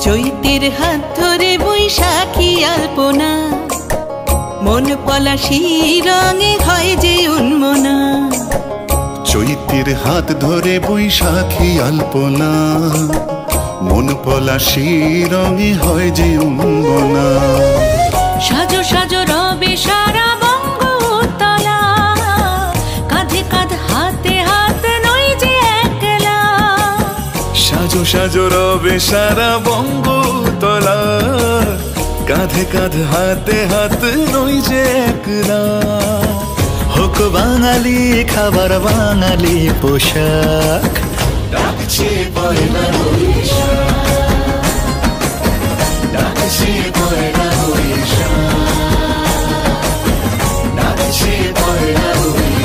চৈতের হাত ধরে বৈশাখী আলপনা, মন পলাশী রঙে হয় যে উন্মনা। চৈতের হাত ধরে বৈশাখী আলপনা, মন পলাশী রঙে হয় যে উন্মনা। সাজো সাজো রবে সারা বঙ্গতলা, কাঁধে কাঁধ হাতে হাত নই যে একলা। সাজো সাজো রবে সারা বঙ্গতলা, কাঁধে কাঁধ হাতে হাত নই যে একলা। হোক বাঙালি খাবার বাঙালি পোশাক, ডাকছে পয়লা বৈশাখ, ডাকছে পয়লা বৈশাখ, ডাকছে পয়লা বৈশাখ।